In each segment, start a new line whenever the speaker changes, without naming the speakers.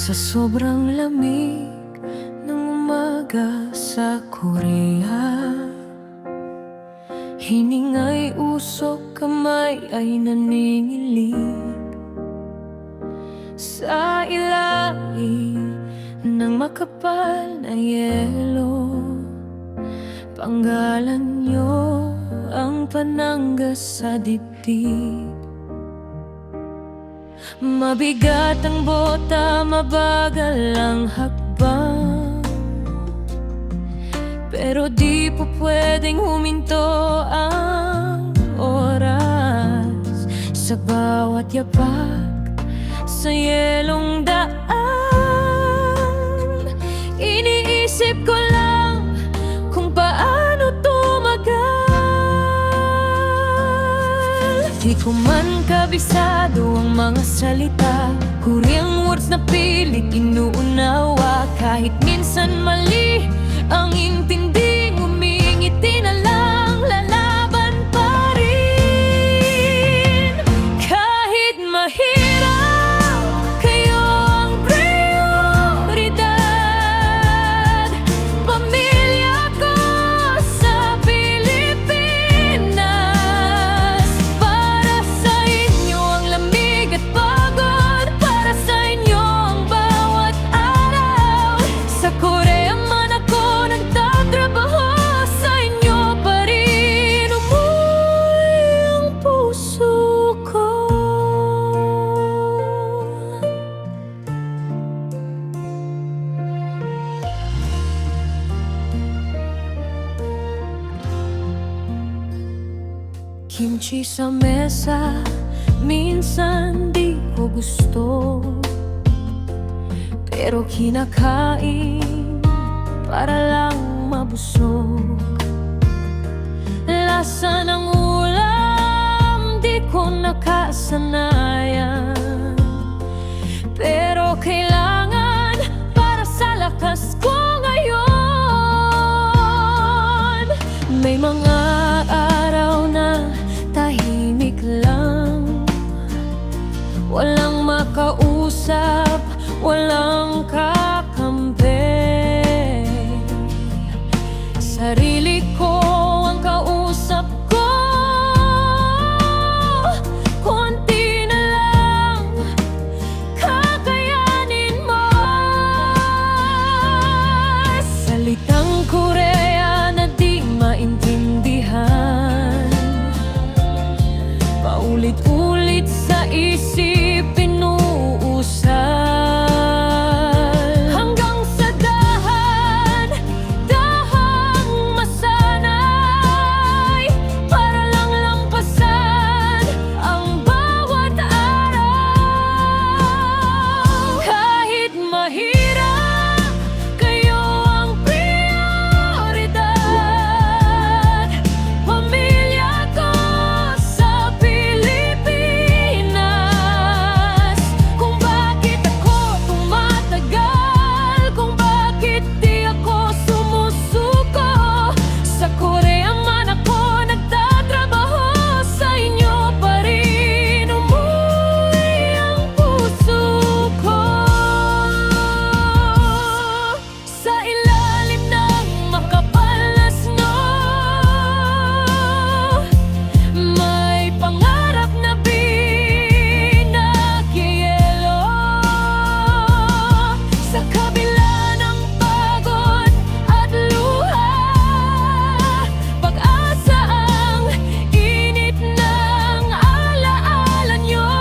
Sa sobrang lamig ng umaga sa Korea, hininga'y usok, kamay ay nanginginig sa ilalim ng makapal na yelo. Panggalan niyo ang pananggas sa dibdib. Mabigat ang bota, mabagal ang hakbang, pero di po pwedeng huminto ang oras. Sa bawat yapak sa yelong daan, iniisip ko lang kung paano tumagal. Di ko man kabisado ang mga salita, Koreang words na pilit inuunawa. Kahit minsan mali ang intindi, ngumingiti na lang, lalaban pa rin. Kahit mahirap, kayo ang prioridad. Pamilya ko sa Pilipinas. Para sa inyo ang lamig at pagod, para sa inyo ang bawat araw. Sa Korea man ako nagtatrabaho, sa inyo pa rin umuwi ang puso ko. Kimchi sa mesa, minsan di ko gusto, pero kinakain para lang mabusog. Lasa ng ulam, di ko nakasanayan, pero kailangan para sa lakas ko ngayon. May mga araw na tahimik lang, walang makausap, walang kakampi. Sarili ko ang kausap ko. Konti na lang, kakayanin mo. Salitang Korea na di maintindihan, paulit-ulit sa isip inuusal, hanggang sa dahang masanay, para lang lampasan ang bawat araw. Kahit mahirap, kayo ang prioridad. Pamilya ko sa Pilipinas. Kung bakit ako tumatagal, kung bakit di ako sumusuko, sa Korea man ako nagtatrabaho, sa inyo pa rin umuwi ang puso ko. Sa ilalim ng makapal na snow, may pangarap na pinagyayelo. Sa kabila ng pagod at luha, pag-asa ang init ng alaala nyo.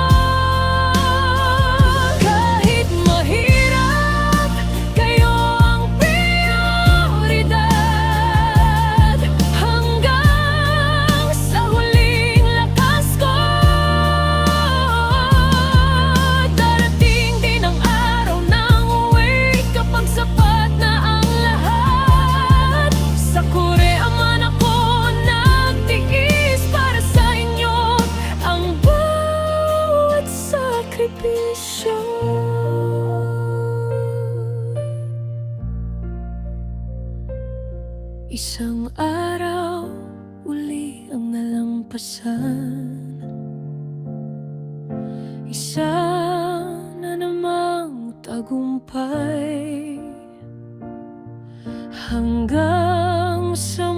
Kahit mahirap, kayo ang prioridad. Hanggang sa huling lakas ko, darating din ang araw ng uwi, kapag sapat na ang lahat. Sa Korea man ako nagtiis, para sa inyo ang bawat sakripisyo. Isang araw uli ang nalampasan, isa na namang tagumpay hanggang sa